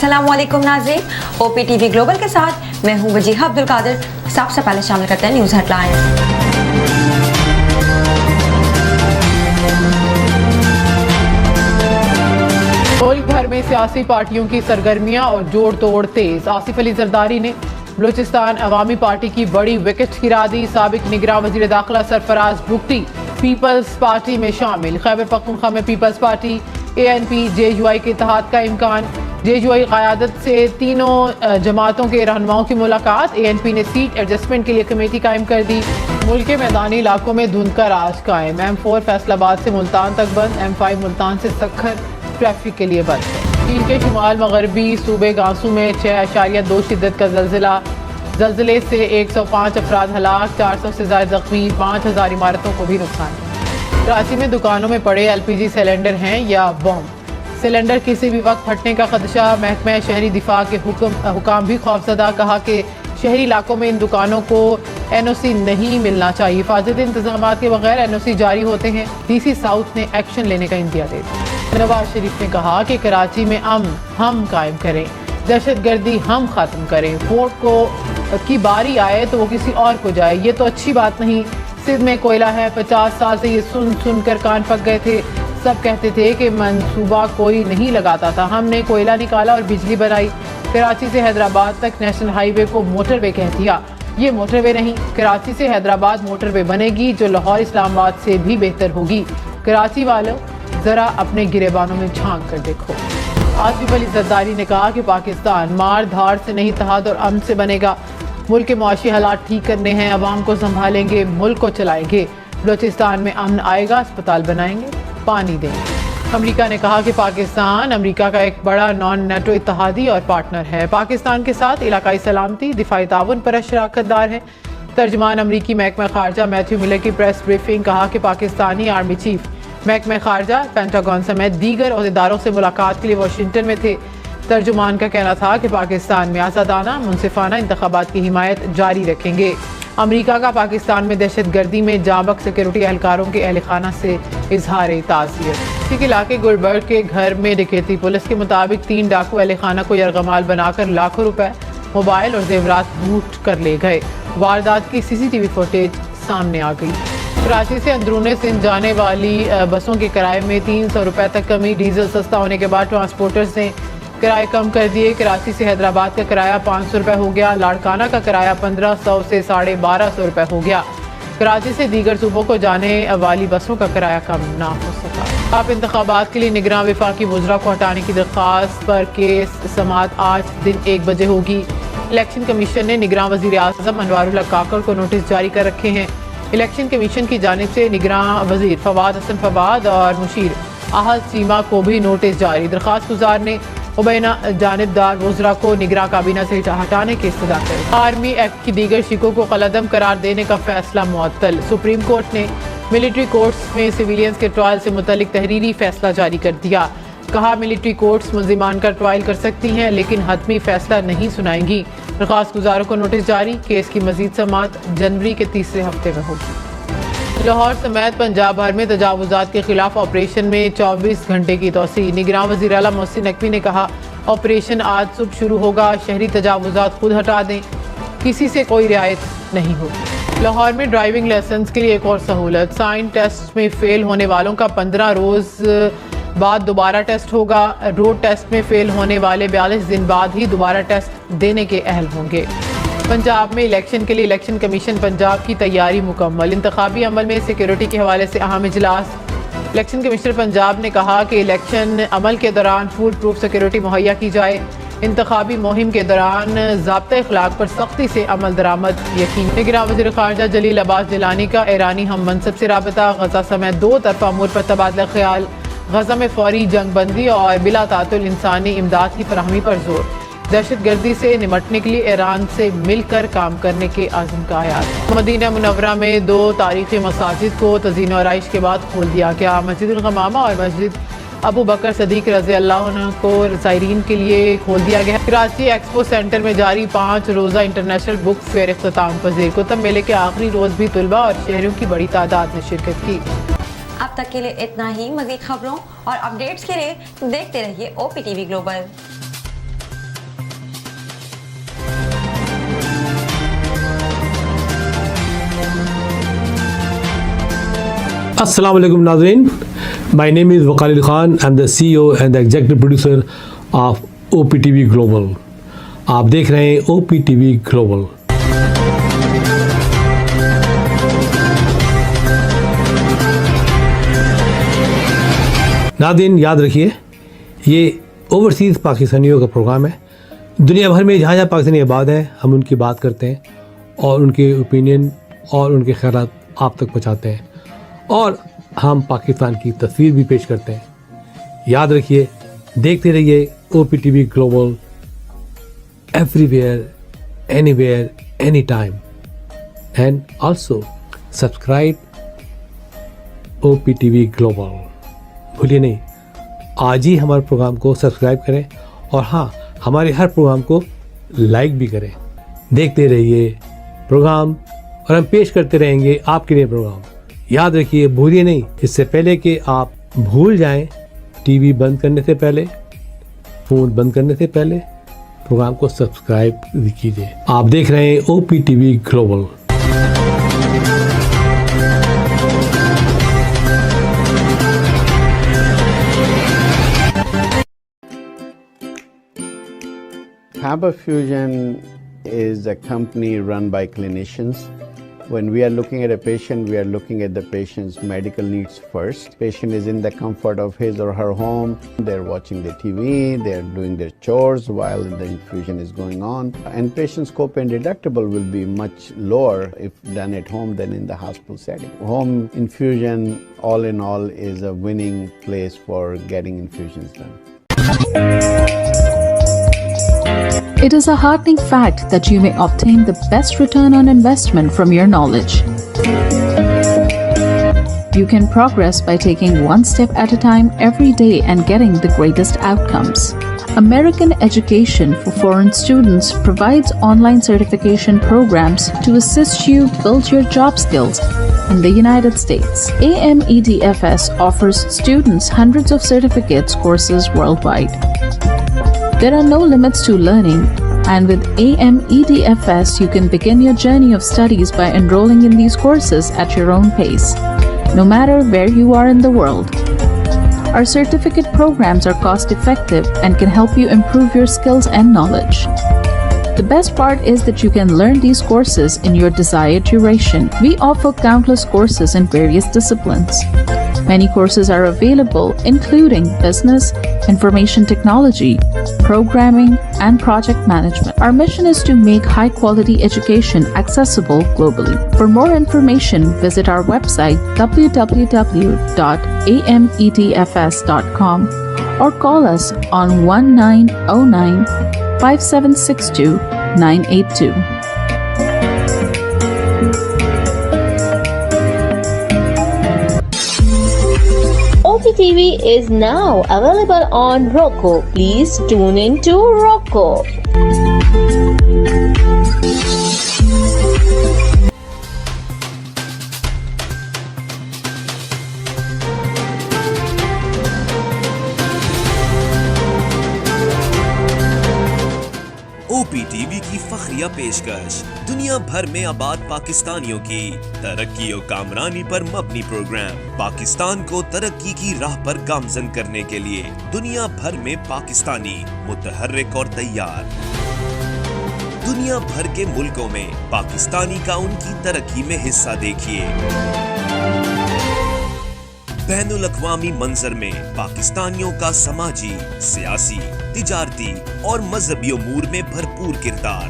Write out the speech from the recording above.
अस्सलाम वालेकुम नाज़रीन, OPTV ग्लोबल के साथ मैं हूं वजीहा अब्दुल कादिर। सबसे पहले शामिल करते हैं न्यूज़ हेडलाइंस। मुल्क भर में सियासी पार्टियों की सरगर्मियां और जोड़ तोड़ तेज। आसिफ अली जरदारी ने बलूचिस्तान अवामी पार्टी की बड़ी विकेट गिरा दी। साबिक निगरान वजीर दाखिला सरफराज बुगटी पीपल्स पार्टी में शामिल। खैबर पख्तूनख्वा में पीपल्स पार्टी ANP JUI के इत्तेहाद का इम्कान। JUI क़यादत से तीनों जमातों के रहनुमाओं की मुलाकात। ANP ने सीट एडजस्टमेंट के लिए कमेटी कायम कर दी। मुल्क के मैदानी इलाकों में धुंध का राज कायम। M4 फैसलाबाद से मुल्तान तक बंद। M5 मुल्तान से सखर ट्रैफिक के लिए बंद है। चीन के शुमाल मगरबी सूबे गांसू में 6.2 शिद्दत का ज़लज़ला। ज़लज़ले से 105 अफराद हलाक, 400 से ज़ायद ज़ख्मी, 5000 इमारतों को भी नुकसान। कराची में दुकानों में पड़े LPG सिलेंडर हैं या बम। सिलेंडर किसी भी वक्त फटने का खदशा। महकमा शहरी दिफा के हुकाम भी खौफजदा। कहा कि शहरी इलाकों में इन दुकानों को NOC नहीं मिलना चाहिए। हिफाजती इंतजाम के बगैर NOC जारी होते हैं। DC साउथ ने एक्शन लेने का इंदिया दे दिया। नवाज शरीफ ने कहा कि कराची में अमन हम कायम करें, दहशतगर्दी हम खत्म करें। वोट की बारी आए तो वो किसी और को जाए, ये तो अच्छी बात नहीं। सिंध में कोयला है, 50 साल से ये सुन कर कान पक गए थे। सब कहते थे कि मंसूबा कोई नहीं लगाता था, हमने कोयला निकाला और बिजली बनाई। कराची से हैदराबाद तक नेशनल हाईवे को मोटरवे कह दिया। ये मोटरवे नहीं, कराची से हैदराबाद मोटरवे बनेगी जो लाहौर इस्लामाबाद से भी बेहतर होगी। कराची वालों जरा अपने गिरेबानों में झांक कर देखो। आसिफ अली जरदारी ने कहा कि पाकिस्तान मार धाड़ से नहीं, इत्तेहाद और अमन से बनेगा। मुल्क के मुआशी हालात ठीक करने हैं, अवाम को संभालेंगे, मुल्क को चलाएंगे। बलूचिस्तान में अमन आएगा, अस्पताल बनाएंगे, पानी देंगे। अमेरिका ने कहा कि पाकिस्तान अमेरिका का एक बड़ा नॉन नेटो इत्तेहादी और पार्टनर है। पाकिस्तान के साथ इलाकाई सलामती, दिफाई ताउन पर शराकतदार है। तर्जमान अमरीकी महकमा खारजा मैथ्यू मिलर की प्रेस ब्रीफिंग। कहा कि पाकिस्तानी आर्मी चीफ महकमा खारजा, पेंटागन समेत दीगर ओहदेदारों से मुलाकात के लिए वाशिंगटन में थे। तर्जुमान का कहना था कि पाकिस्तान में आज़ादाना मुनसिफाना इंतखाबात की हिमायत जारी रखेंगे। अमेरिका का पाकिस्तान में दहशतगर्दी में जांबक सिक्योरिटी एहलकारों के अहल खाना से इजहार ताज़ियत। इसी के इलाके गुलबर्ग के घर में डकैती। पुलिस के मुताबिक 3 डाकू अहल खाना को यरगमाल बनाकर लाखों रुपए, मोबाइल और जेवरात लूट कर ले गए। वारदात की CCTV फुटेज सामने आ गई। कराची से अंदरूने सिंध जाने वाली बसों के किराए में 300 रुपए तक कमी। डीजल सस्ता होने के बाद ट्रांसपोर्टर्स ने किराए कम कर दिए। कराची से हैदराबाद का किराया 500 रुपए हो गया। लाड़काना का किराया 1500 से 1250 रुपए हो गया। कराची से दीगर सूबों को जाने वाली बसों का किराया कम ना हो सका। आप इंतखाबात के लिए निगरान वफाकी वज़रा को हटाने की दरख्वास्त पर केस समाअत आज दिन 1 बजे होगी। इलेक्शन कमीशन ने निगरान वज़ीर आज़म अनवारुल हक काकड़ को नोटिस जारी कर रखे हैं। इलेक्शन कमीशन की जानिब से निगरान वज़ीर फवाद हसन फवाद और मुशीर आहद सीमा को भी नोटिस जारी। दरख्वास्त गुजार ने उबैना जानिबदार वज़रा को निगरान काबीना से हटाने की इस्तदा करी। आर्मी एक्ट की दीगर शिकों को कलअदम करार देने का फैसला मुअत्तल। सुप्रीम कोर्ट ने मिलिट्री कोर्ट्स में सिविलियंस के ट्रायल से मुतल्लिक तहरीरी फैसला जारी कर दिया। कहा मिलिट्री कोर्ट्स मुल्जिमान का ट्रायल कर सकती हैं लेकिन हतमी फैसला नहीं सुनाएंगी। दरख्वास्त गुजारों को नोटिस जारी। केस की मजीद समाअत जनवरी के तीसरे हफ्ते में होगी। लाहौर समेत पंजाब भर में तजावुज़ात के खिलाफ ऑपरेशन में 24 घंटे की तोसी। निगरान वज़ीर आला मोहसिन नकवी ने कहा ऑपरेशन आज सुबह शुरू होगा। शहरी तजावुज़ात खुद हटा दें, किसी से कोई रियायत नहीं होगी। लाहौर में ड्राइविंग लाइसेंस के लिए एक और सहूलत। साइन टेस्ट में फेल होने वालों का 15 रोज़ बाद दोबारा टेस्ट होगा। रोड टेस्ट में फेल होने वाले 42 दिन बाद ही दोबारा टेस्ट देने के अहल होंगे। पंजाब में इलेक्शन के लिए इलेक्शन कमीशन पंजाब की तैयारी मुकम्मल। इंतखाबी अमल में सिक्योरिटी के हवाले से अहम इजलास। इलेक्शन कमिश्नर पंजाब ने कहा कि इलेक्शन अमल के दौरान फुल प्रूफ सिक्योरिटी मुहैया की जाए। इंतखाबी मुहिम के दौरान ज़ाब्ता अखलाक पर सख्ती से अमल दरामद यकीन। निगरान वज़ीर ख़ारजा जलील अब्बास जिलानी का ईरानी हम मनसब से राबता। गजा समेत 2 तरफ़ा अमूर पर तबादला ख्याल। गजा में फौरी जंग बंदी और बिला तातुल इंसानी इमदाद की फराहमी पर जोर। दहशतगर्दी से निमटने के लिए ईरान से मिलकर काम करने के आज़म का आयात। मदीना मुनव्वरा में 2 तारीखी मसाजिद को तज़ीन और आइश के बाद खोल दिया गया। मस्जिद गमामा और मस्जिद अबू बकर सदीक रज़ी अल्लाह अन्हु को ज़ायरीन के लिए खोल दिया गया। कराची एक्सपो सेंटर में जारी 5 रोज़ा इंटरनेशनल बुक फेयर इख्तिताम पज़ीर। कुतुब मेले के आखिरी रोज़ भी तुलबा और शहरियों की बड़ी तादाद ने शिरकत की। अब तक के लिए इतना ही। मज़ीद खबरों और अपडेट्स के लिए देखते रहिए OPTV ग्लोबल। अस्सलाम वालेकुम नाज़रीन, my name is Wakal Khan, I am the CEO and the executive producer of OPTV global. आप देख रहे हैं OPTV ग्लोबल। नाज़रीन याद रखिए, ये ओवरसीज़ पाकिस्तानियों का प्रोग्राम है। दुनिया भर में जहाँ जहाँ पाकिस्तानी आबाद हैं, हम उनकी बात करते हैं और उनके ओपिनियन और उनके ख्यालात आप तक पहुँचाते हैं, और हम पाकिस्तान की तस्वीर भी पेश करते हैं। याद रखिए, देखते रहिए OPTV global, everywhere, anywhere, any time, and also subscribe OPTV global. भूलिए नहीं, आज ही हमारे प्रोग्राम को सब्सक्राइब करें, और हाँ, हमारे हर प्रोग्राम को लाइक भी करें। देखते रहिए प्रोग्राम, और हम पेश करते रहेंगे आपके लिए प्रोग्राम। याद रखिए, भूलिए नहीं, इससे पहले कि आप भूल जाएं, टीवी बंद करने से पहले, फ़ोन बंद करने से पहले प्रोग्राम को सब्सक्राइब कीजिए। आप देख रहे हैं OPTV global. Faber Fusion is a company run by clinicians. When we are looking at a patient, we are looking at the patient's medical needs first. Patient is in the comfort of his or her home. They're watching the TV, they're doing their chores while the infusion is going on. And patient's copay deductible will be much lower if done at home than in the hospital setting. Home infusion, all in all, is a winning place for getting infusions done. It is a heartening fact that you may obtain the best return on investment from your knowledge. You can progress by taking one step at a time every day and getting the greatest outcomes. American Education for Foreign Students provides online certification programs to assist you build your job skills in the United States. AMEDFS offers students hundreds of certificates courses worldwide. There are no limits to learning, and with AMEDFS, you can begin your journey of studies by enrolling in these courses at your own pace, no matter where you are in the world. Our certificate programs are cost-effective and can help you improve your skills and knowledge. The best part is that you can learn these courses in your desired duration. We offer countless courses in various disciplines. Many courses are available, including business, information technology, programming, and project management. Our mission is to make high-quality education accessible globally. For more information, visit our website www.amedfs.com or call us on 1909-5762-982. OPTV is now available on Roku. Please tune in to Roku. OPTV की फखरिया पेशकश, दुनिया भर में आबाद पाकिस्तानियों की तरक्की और कामरानी पर मबनी प्रोग्राम। पाकिस्तान को तरक्की की राह पर गामजन करने के लिए दुनिया भर में पाकिस्तानी मुतहर्रिक और तैयार। दुनिया भर के मुल्कों में पाकिस्तानी का उनकी तरक्की में हिस्सा देखिए। बैनुल अक़वामी मंजर में पाकिस्तानियों का समाजी, सियासी, तिजारती और मजहबी उमूर में भरपूर किरदार।